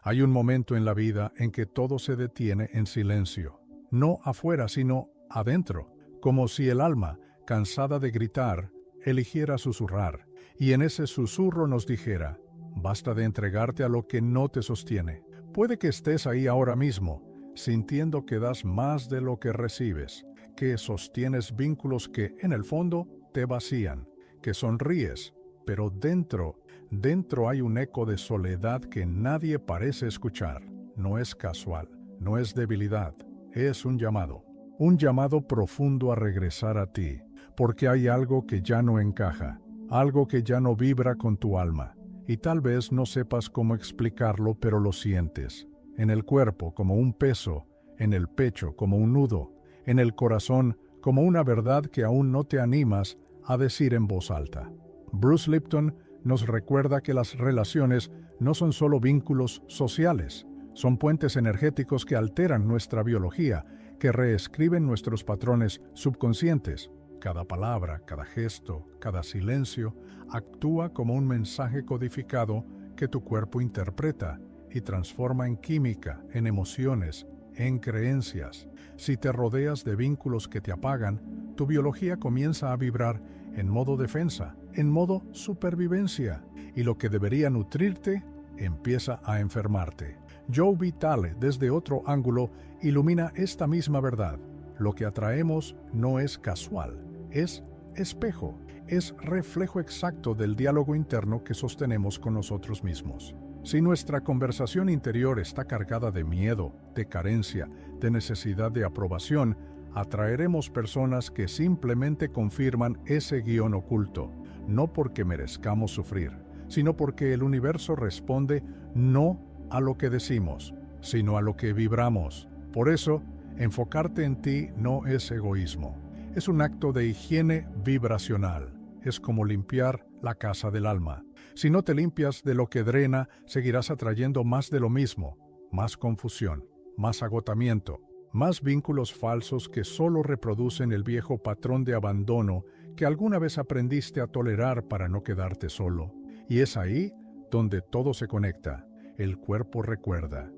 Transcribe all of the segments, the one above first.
Hay un momento en la vida en que todo se detiene en silencio, no afuera, sino adentro, como si el alma, cansada de gritar, eligiera susurrar, y en ese susurro nos dijera: basta de entregarte a lo que no te sostiene. Puede que estés ahí ahora mismo, sintiendo que das más de lo que recibes, que sostienes vínculos que, en el fondo, te vacían, que sonríes, pero dentro hay un eco de soledad que nadie parece escuchar. No es casual, no es debilidad, es un llamado profundo a regresar a ti, porque hay algo que ya no encaja, algo que ya no vibra con tu alma, y tal vez no sepas cómo explicarlo, pero lo sientes, en el cuerpo como un peso, en el pecho como un nudo, en el corazón como una verdad que aún no te animas a decir en voz alta. Bruce Lipton nos recuerda que las relaciones no son solo vínculos sociales, son puentes energéticos que alteran nuestra biología, que reescriben nuestros patrones subconscientes. Cada palabra, cada gesto, cada silencio actúa como un mensaje codificado que tu cuerpo interpreta y transforma en química, en emociones, en creencias. Si te rodeas de vínculos que te apagan, tu biología comienza a vibrar en modo defensa, en modo supervivencia, y lo que debería nutrirte empieza a enfermarte. Joe Vitale, desde otro ángulo, ilumina esta misma verdad. Lo que atraemos no es casual, es espejo, es reflejo exacto del diálogo interno que sostenemos con nosotros mismos. Si nuestra conversación interior está cargada de miedo, de carencia, de necesidad de aprobación, atraeremos personas que simplemente confirman ese guión oculto, no porque merezcamos sufrir, sino porque el universo responde no a lo que decimos, sino a lo que vibramos. Por eso, enfocarte en ti no es egoísmo, es un acto de higiene vibracional. Es como limpiar la casa del alma. Si no te limpias de lo que drena, seguirás atrayendo más de lo mismo, más confusión, más agotamiento, más vínculos falsos que solo reproducen el viejo patrón de abandono que alguna vez aprendiste a tolerar para no quedarte solo. Y es ahí donde todo se conecta. El cuerpo recuerda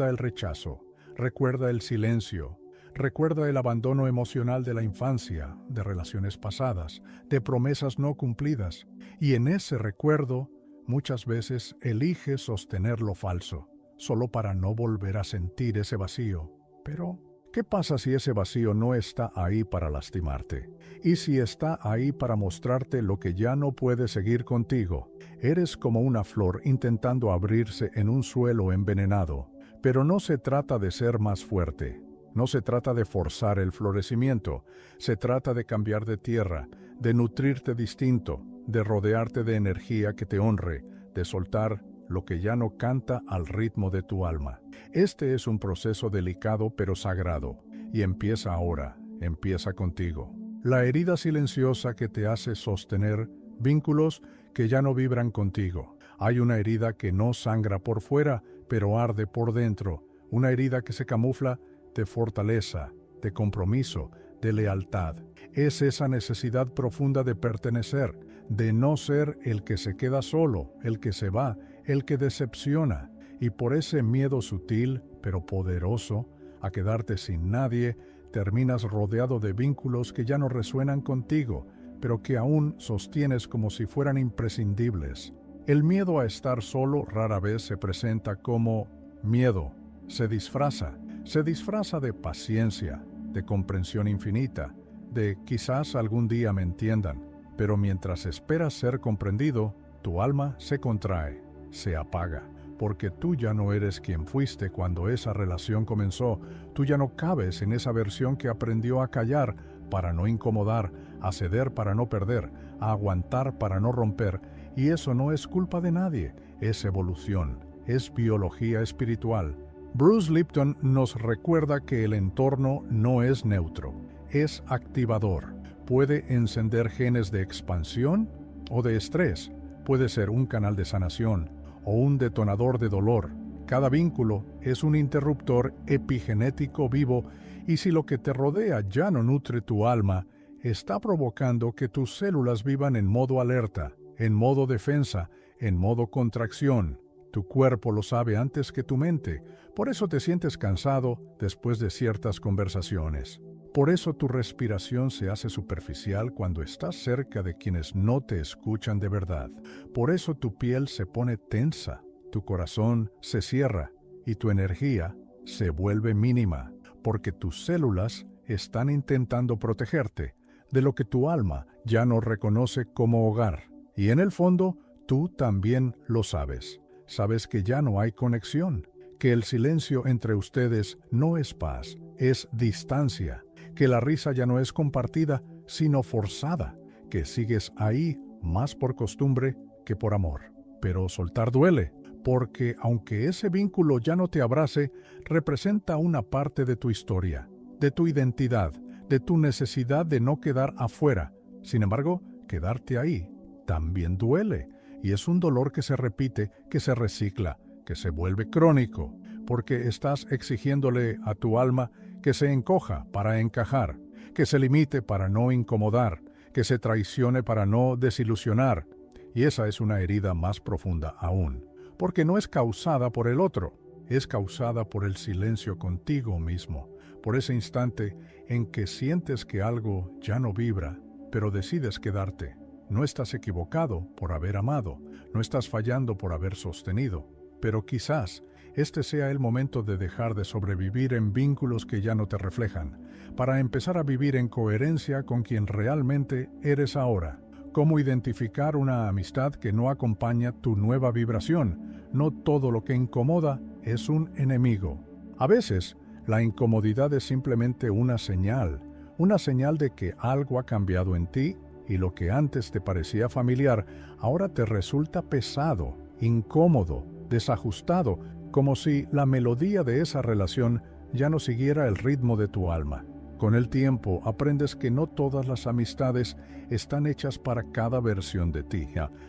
el rechazo, recuerda el silencio, recuerda el abandono emocional de la infancia, de relaciones pasadas, de promesas no cumplidas, y en ese recuerdo muchas veces elige sostener lo falso, solo para no volver a sentir ese vacío. Pero, ¿qué pasa si ese vacío no está ahí para lastimarte? ¿Y si está ahí para mostrarte lo que ya no puede seguir contigo? Eres como una flor intentando abrirse en un suelo envenenado, pero no se trata de ser más fuerte. No se trata de forzar el florecimiento, se trata de cambiar de tierra, de nutrirte distinto, de rodearte de energía que te honre, de soltar lo que ya no canta al ritmo de tu alma. Este es un proceso delicado pero sagrado, y empieza ahora, empieza contigo. La herida silenciosa que te hace sostener vínculos que ya no vibran contigo. Hay una herida que no sangra por fuera, pero arde por dentro, una herida que se camufla de fortaleza, de compromiso, de lealtad. Es esa necesidad profunda de pertenecer, de no ser el que se queda solo, el que se va, el que decepciona. Y por ese miedo sutil, pero poderoso, a quedarte sin nadie, terminas rodeado de vínculos que ya no resuenan contigo, pero que aún sostienes como si fueran imprescindibles. El miedo a estar solo rara vez se presenta como miedo, se disfraza de paciencia, de comprensión infinita, de quizás algún día me entiendan, pero mientras esperas ser comprendido, tu alma se contrae, se apaga, porque tú ya no eres quien fuiste cuando esa relación comenzó, tú ya no cabes en esa versión que aprendió a callar para no incomodar, a ceder para no perder, a aguantar para no romper, y eso no es culpa de nadie, es evolución, es biología espiritual. Bruce Lipton nos recuerda que el entorno no es neutro, es activador. Puede encender genes de expansión o de estrés, puede ser un canal de sanación o un detonador de dolor. Cada vínculo es un interruptor epigenético vivo y si lo que te rodea ya no nutre tu alma, está provocando que tus células vivan en modo alerta, en modo defensa, en modo contracción. Tu cuerpo lo sabe antes que tu mente, por eso te sientes cansado después de ciertas conversaciones. Por eso tu respiración se hace superficial cuando estás cerca de quienes no te escuchan de verdad. Por eso tu piel se pone tensa, tu corazón se cierra y tu energía se vuelve mínima, porque tus células están intentando protegerte de lo que tu alma ya no reconoce como hogar. Y en el fondo, tú también lo sabes. Sabes que ya no hay conexión, que el silencio entre ustedes no es paz, es distancia, que la risa ya no es compartida, sino forzada, que sigues ahí más por costumbre que por amor. Pero soltar duele, porque aunque ese vínculo ya no te abrace, representa una parte de tu historia, de tu identidad, de tu necesidad de no quedar afuera. Sin embargo, quedarte ahí también duele, y es un dolor que se repite, que se recicla, que se vuelve crónico, porque estás exigiéndole a tu alma que se encoja para encajar, que se limite para no incomodar, que se traicione para no desilusionar. Y esa es una herida más profunda aún, porque no es causada por el otro, es causada por el silencio contigo mismo, por ese instante en que sientes que algo ya no vibra, pero decides quedarte. No estás equivocado por haber amado, no estás fallando por haber sostenido, pero quizás este sea el momento de dejar de sobrevivir en vínculos que ya no te reflejan, para empezar a vivir en coherencia con quien realmente eres ahora. Cómo identificar una amistad que no acompaña tu nueva vibración. No todo lo que incomoda es un enemigo. A veces, la incomodidad es simplemente una señal de que algo ha cambiado en ti y lo que antes te parecía familiar ahora te resulta pesado, incómodo, desajustado, como si la melodía de esa relación ya no siguiera el ritmo de tu alma. Con el tiempo aprendes que no todas las amistades están hechas para cada versión de ti.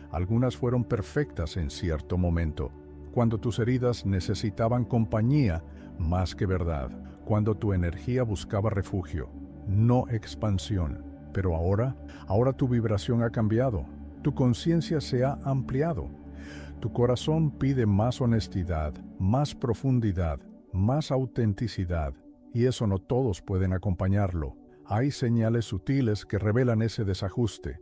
Algunas fueron perfectas en cierto momento, cuando tus heridas necesitaban compañía más que verdad, cuando tu energía buscaba refugio, no expansión. Pero ahora tu vibración ha cambiado, tu conciencia se ha ampliado. Tu corazón pide más honestidad, más profundidad, más autenticidad, y eso no todos pueden acompañarlo. Hay señales sutiles que revelan ese desajuste.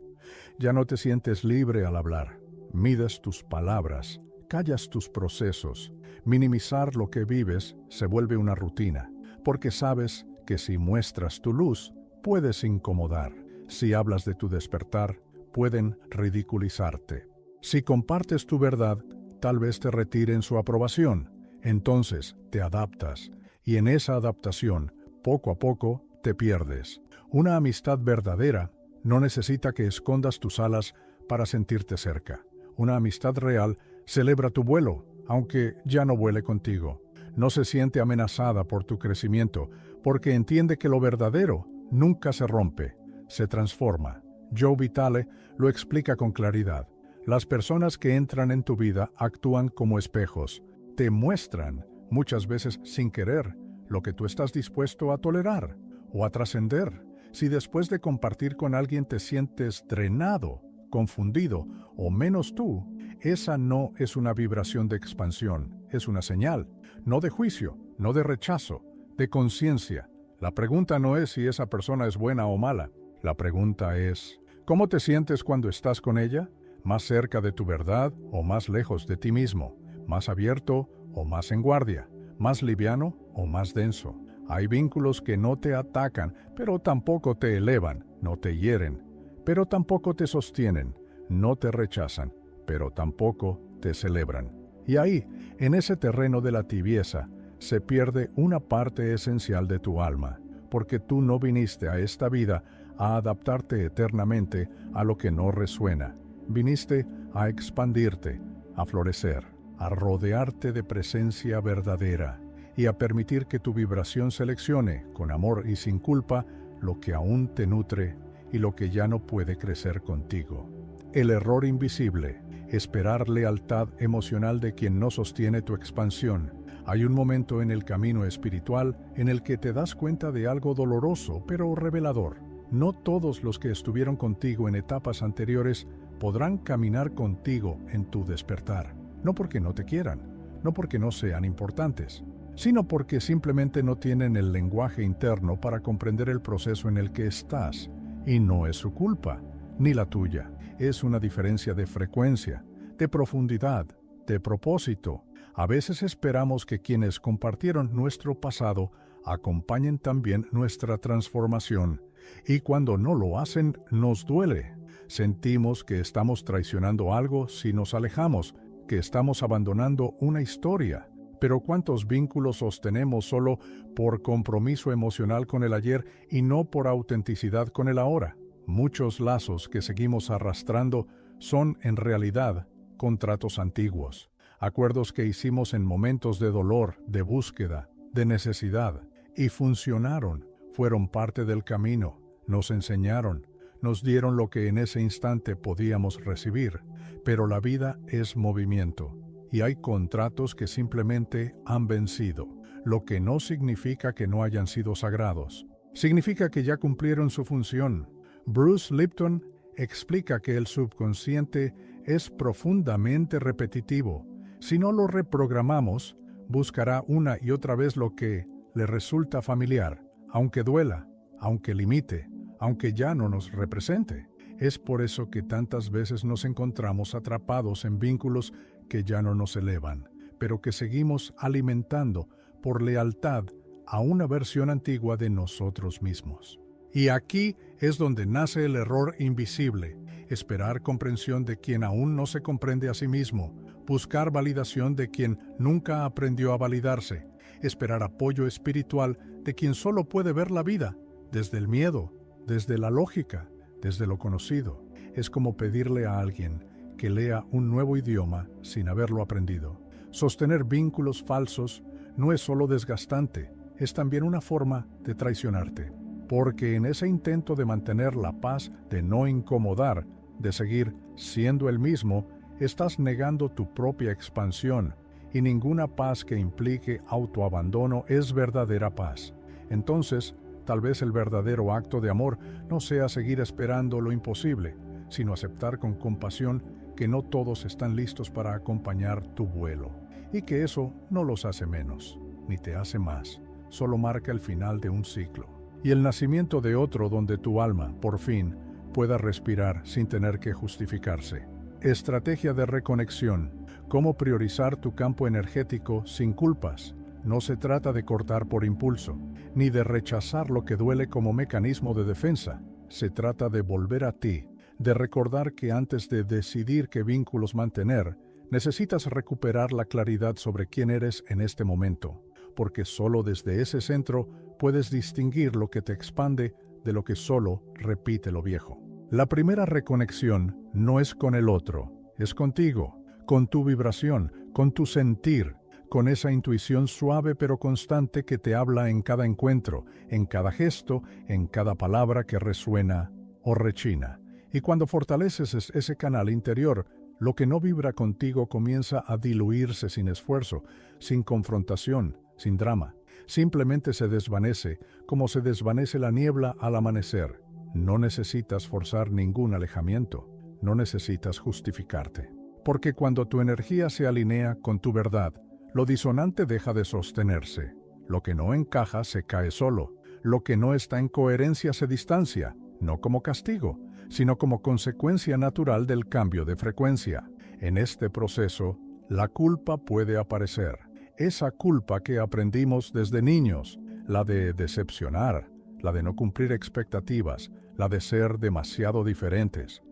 Ya no te sientes libre al hablar. Mides tus palabras, callas tus procesos. Minimizar lo que vives se vuelve una rutina, porque sabes que si muestras tu luz, puedes incomodar. Si hablas de tu despertar, pueden ridiculizarte. Si compartes tu verdad, tal vez te retiren su aprobación. Entonces te adaptas, y en esa adaptación, poco a poco, te pierdes. Una amistad verdadera no necesita que escondas tus alas para sentirte cerca. Una amistad real celebra tu vuelo, aunque ya no vuele contigo. No se siente amenazada por tu crecimiento, porque entiende que lo verdadero nunca se rompe, se transforma. Joe Vitale lo explica con claridad. Las personas que entran en tu vida actúan como espejos. Te muestran, muchas veces sin querer, lo que tú estás dispuesto a tolerar o a trascender. Si después de compartir con alguien te sientes drenado, confundido o menos tú, esa no es una vibración de expansión, es una señal, no de juicio, no de rechazo, de conciencia. La pregunta no es si esa persona es buena o mala. La pregunta es, ¿cómo te sientes cuando estás con ella? ¿Más cerca de tu verdad o más lejos de ti mismo? ¿Más abierto o más en guardia? ¿Más liviano o más denso? Hay vínculos que no te atacan, pero tampoco te elevan, no te hieren, pero tampoco te sostienen, no te rechazan, pero tampoco te celebran. Y ahí, en ese terreno de la tibieza, se pierde una parte esencial de tu alma, porque tú no viniste a esta vida a adaptarte eternamente a lo que no resuena. Viniste a expandirte, a florecer, a rodearte de presencia verdadera y a permitir que tu vibración seleccione, con amor y sin culpa, lo que aún te nutre y lo que ya no puede crecer contigo. El error invisible, esperar lealtad emocional de quien no sostiene tu expansión. Hay un momento en el camino espiritual en el que te das cuenta de algo doloroso, pero revelador. No todos los que estuvieron contigo en etapas anteriores podrán caminar contigo en tu despertar. no porque no te quieran, no porque no sean importantes, sino porque simplemente no tienen el lenguaje interno para comprender el proceso en el que estás, y no es su culpa, ni la tuya. Es una diferencia de frecuencia, de profundidad, de propósito. A veces esperamos que quienes compartieron nuestro pasado acompañen también nuestra transformación, y cuando no lo hacen, nos duele. Sentimos que estamos traicionando algo si nos alejamos, que estamos abandonando una historia. Pero ¿cuántos vínculos sostenemos solo por compromiso emocional con el ayer y no por autenticidad con el ahora? Muchos lazos que seguimos arrastrando son, en realidad, contratos antiguos, acuerdos que hicimos en momentos de dolor, de búsqueda, de necesidad, y funcionaron, fueron parte del camino, nos enseñaron, nos dieron lo que en ese instante podíamos recibir, pero la vida es movimiento, y hay contratos que simplemente han vencido, lo que no significa que no hayan sido sagrados. Significa que ya cumplieron su función. Bruce Lipton explica que el subconsciente es profundamente repetitivo. Si no lo reprogramamos, buscará una y otra vez lo que le resulta familiar, aunque duela, aunque limite, aunque ya no nos represente. Es por eso que tantas veces nos encontramos atrapados en vínculos que ya no nos elevan, pero que seguimos alimentando por lealtad a una versión antigua de nosotros mismos. Y aquí es donde nace el error invisible: esperar comprensión de quien aún no se comprende a sí mismo, buscar validación de quien nunca aprendió a validarse, esperar apoyo espiritual de quien solo puede ver la vida desde el miedo, desde la lógica, desde lo conocido. Es como pedirle a alguien que lea un nuevo idioma sin haberlo aprendido. Sostener vínculos falsos no es solo desgastante, es también una forma de traicionarte. Porque en ese intento de mantener la paz, de no incomodar, de seguir siendo el mismo, estás negando tu propia expansión, y ninguna paz que implique autoabandono es verdadera paz. Entonces, tal vez el verdadero acto de amor no sea seguir esperando lo imposible, sino aceptar con compasión que no todos están listos para acompañar tu vuelo, y que eso no los hace menos, ni te hace más, solo marca el final de un ciclo, y el nacimiento de otro donde tu alma, por fin, pueda respirar sin tener que justificarse. Estrategia de reconexión: cómo priorizar tu campo energético sin culpas. No se trata de cortar por impulso, ni de rechazar lo que duele como mecanismo de defensa. Se trata de volver a ti, de recordar que antes de decidir qué vínculos mantener, necesitas recuperar la claridad sobre quién eres en este momento, porque solo desde ese centro puedes distinguir lo que te expande de lo que solo repite lo viejo. La primera reconexión no es con el otro, es contigo, con tu vibración, con tu sentir, con esa intuición suave pero constante que te habla en cada encuentro, en cada gesto, en cada palabra que resuena o rechina. Y cuando fortaleces ese canal interior, lo que no vibra contigo comienza a diluirse sin esfuerzo, sin confrontación, sin drama. Simplemente se desvanece, como se desvanece la niebla al amanecer. No necesitas forzar ningún alejamiento, no necesitas justificarte. Porque cuando tu energía se alinea con tu verdad, lo disonante deja de sostenerse. Lo que no encaja se cae solo. Lo que no está en coherencia se distancia, no como castigo, sino como consecuencia natural del cambio de frecuencia. En este proceso, la culpa puede aparecer. Esa culpa que aprendimos desde niños, la de decepcionar, la de no cumplir expectativas, la de ser demasiado diferentes.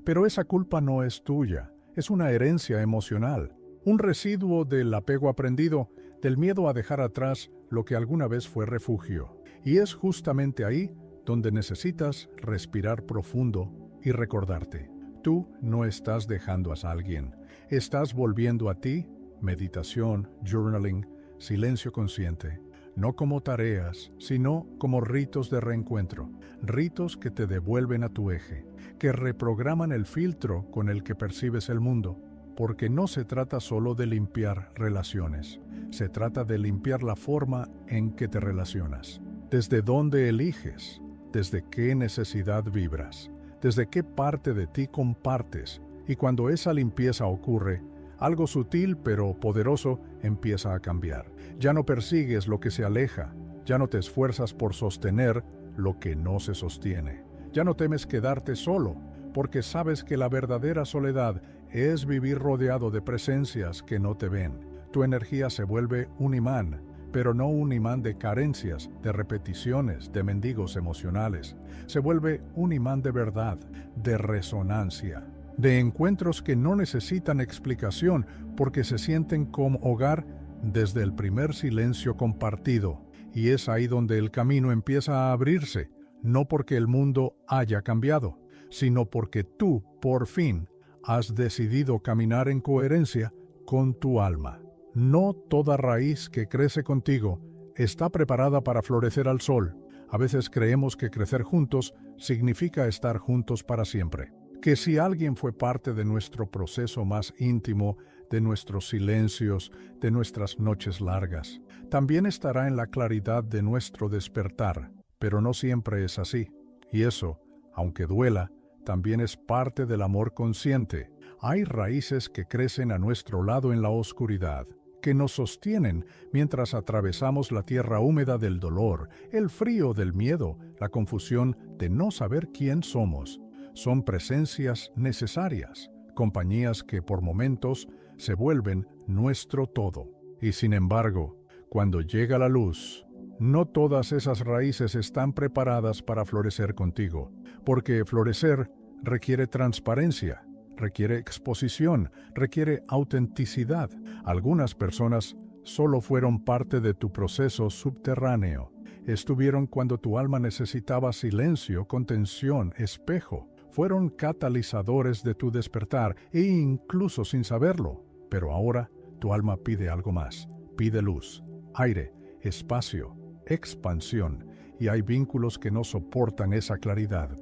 Pero esa culpa no es tuya, es una herencia emocional, un residuo del apego aprendido, del miedo a dejar atrás lo que alguna vez fue refugio. Y es justamente ahí donde necesitas respirar profundo y recordarte. Tú no estás dejando a alguien, estás volviendo a ti. Meditación, journaling, silencio consciente, no como tareas, sino como ritos de reencuentro, ritos que te devuelven a tu eje, que reprograman el filtro con el que percibes el mundo, porque no se trata solo de limpiar relaciones, se trata de limpiar la forma en que te relacionas, desde dónde eliges, desde qué necesidad vibras, desde qué parte de ti compartes, y cuando esa limpieza ocurre, Algo sutil pero poderoso empieza a cambiar. Ya no persigues lo que se aleja, ya no te esfuerzas por sostener lo que no se sostiene. Ya no temes quedarte solo, porque sabes que la verdadera soledad es vivir rodeado de presencias que no te ven. Tu energía se vuelve un imán, pero no un imán de carencias, de repeticiones, de mendigos emocionales. Se vuelve un imán de verdad, de resonancia, de encuentros que no necesitan explicación porque se sienten como hogar desde el primer silencio compartido. Y es ahí donde el camino empieza a abrirse, no porque el mundo haya cambiado, sino porque tú, por fin, has decidido caminar en coherencia con tu alma. No toda raíz que crece contigo está preparada para florecer al sol. A veces creemos que crecer juntos significa estar juntos para siempre. Que si alguien fue parte de nuestro proceso más íntimo, de nuestros silencios, de nuestras noches largas, también estará en la claridad de nuestro despertar. Pero no siempre es así. Y eso, aunque duela, también es parte del amor consciente. Hay raíces que crecen a nuestro lado en la oscuridad, que nos sostienen mientras atravesamos la tierra húmeda del dolor, el frío del miedo, la confusión de no saber quién somos. Son presencias necesarias, compañías que por momentos se vuelven nuestro todo. Y sin embargo, cuando llega la luz, no todas esas raíces están preparadas para florecer contigo, porque florecer requiere transparencia, requiere exposición, requiere autenticidad. Algunas personas solo fueron parte de tu proceso subterráneo. Estuvieron cuando tu alma necesitaba silencio, contención, espejo. Fueron catalizadores de tu despertar e incluso sin saberlo. Pero ahora tu alma pide algo más. Pide luz, aire, espacio, expansión. Y hay vínculos que no soportan esa claridad,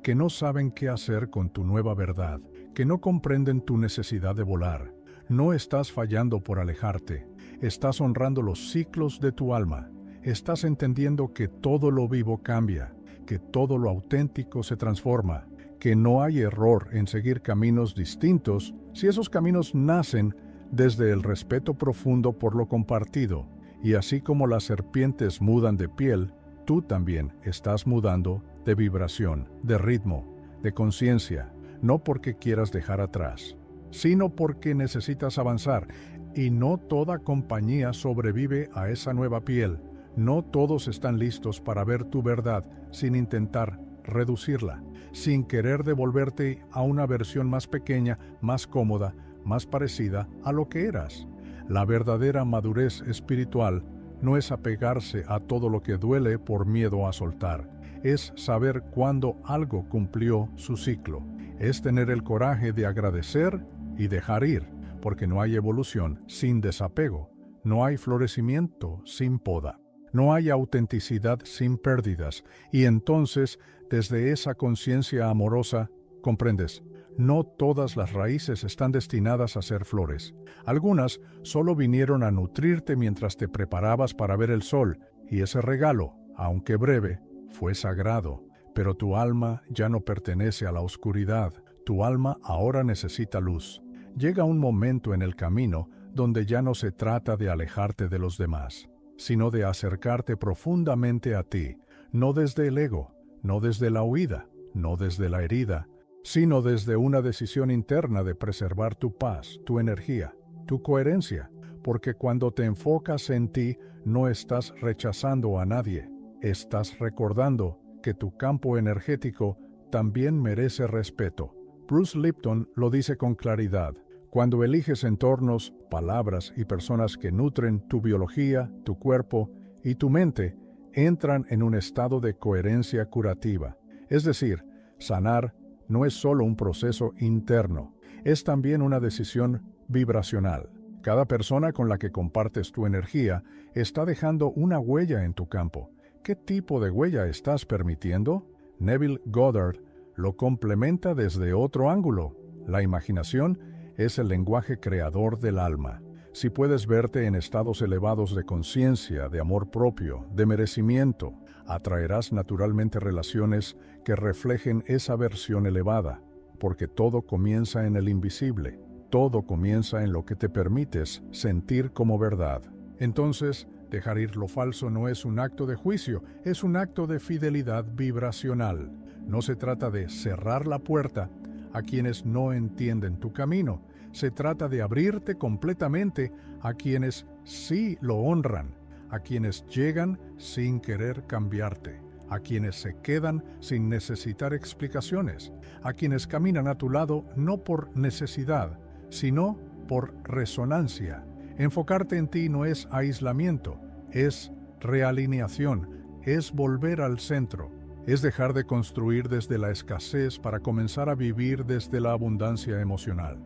que no saben qué hacer con tu nueva verdad, que no comprenden tu necesidad de volar. No estás fallando por alejarte, estás honrando los ciclos de tu alma, estás entendiendo que todo lo vivo cambia, que todo lo auténtico se transforma, que no hay error en seguir caminos distintos si esos caminos nacen desde el respeto profundo por lo compartido. Y así como las serpientes mudan de piel, tú también estás mudando de vibración, de ritmo, de conciencia, no porque quieras dejar atrás, sino porque necesitas avanzar. Y no toda compañía sobrevive a esa nueva piel. No todos están listos para ver tu verdad sin intentar reducirla, sin querer devolverte a una versión más pequeña, más cómoda, más parecida a lo que eras. La verdadera madurez espiritual no es apegarse a todo lo que duele por miedo a soltar. Es saber cuándo algo cumplió su ciclo. Es tener el coraje de agradecer y dejar ir, porque no hay evolución sin desapego. No hay florecimiento sin poda. No hay autenticidad sin pérdidas. Y entonces, desde esa conciencia amorosa, comprendes, no todas las raíces están destinadas a ser flores. Algunas solo vinieron a nutrirte mientras te preparabas para ver el sol, y ese regalo, aunque breve, fue sagrado. Pero tu alma ya no pertenece a la oscuridad. Tu alma ahora necesita luz. Llega un momento en el camino donde ya no se trata de alejarte de los demás, sino de acercarte profundamente a ti, no desde el ego, no desde la huida, no desde la herida, sino desde una decisión interna de preservar tu paz, tu energía, tu coherencia, porque cuando te enfocas en ti, no estás rechazando a nadie, estás recordando que tu campo energético también merece respeto. Bruce Lipton lo dice con claridad: cuando eliges entornos, palabras y personas que nutren tu biología, tu cuerpo y tu mente, entran en un estado de coherencia curativa. Es decir, sanar no es solo un proceso interno, es también una decisión vibracional. Cada persona con la que compartes tu energía está dejando una huella en tu campo. ¿Qué tipo de huella estás permitiendo? Neville Goddard lo complementa desde otro ángulo. La imaginación es el lenguaje creador del alma. Si puedes verte en estados elevados de conciencia, de amor propio, de merecimiento, atraerás naturalmente relaciones que reflejen esa versión elevada, porque todo comienza en el invisible. Todo comienza en lo que te permites sentir como verdad. Entonces, dejar ir lo falso no es un acto de juicio, es un acto de fidelidad vibracional. No se trata de cerrar la puerta a quienes no entienden tu camino. Se trata de abrirte completamente a quienes sí lo honran, a quienes llegan sin querer cambiarte, a quienes se quedan sin necesitar explicaciones, a quienes caminan a tu lado no por necesidad, sino por resonancia. Enfocarte en ti no es aislamiento, es realineación, es volver al centro, es dejar de construir desde la escasez para comenzar a vivir desde la abundancia emocional.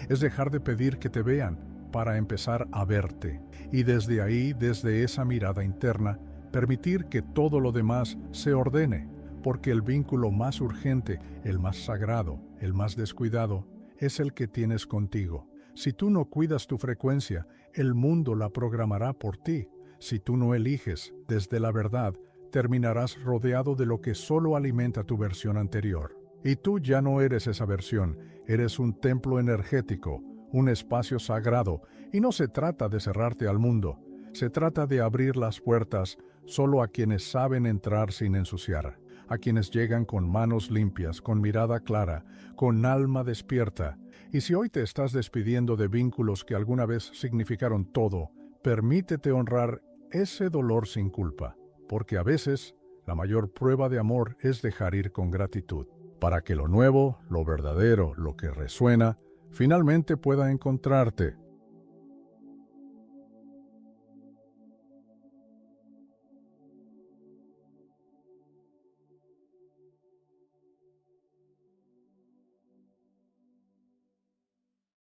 Es dejar de pedir que te vean para empezar a verte, y desde ahí, desde esa mirada interna, permitir que todo lo demás se ordene, porque el vínculo más urgente, el más sagrado, el más descuidado, es el que tienes contigo. Si tú no cuidas tu frecuencia, el mundo la programará por ti. Si tú no eliges desde la verdad, terminarás rodeado de lo que solo alimenta tu versión anterior. Y tú ya no eres esa versión, eres un templo energético, un espacio sagrado, y no se trata de cerrarte al mundo, se trata de abrir las puertas solo a quienes saben entrar sin ensuciar, a quienes llegan con manos limpias, con mirada clara, con alma despierta. Y si hoy te estás despidiendo de vínculos que alguna vez significaron todo, permítete honrar ese dolor sin culpa, porque a veces la mayor prueba de amor es dejar ir con gratitud, para que lo nuevo, lo verdadero, lo que resuena, finalmente pueda encontrarte.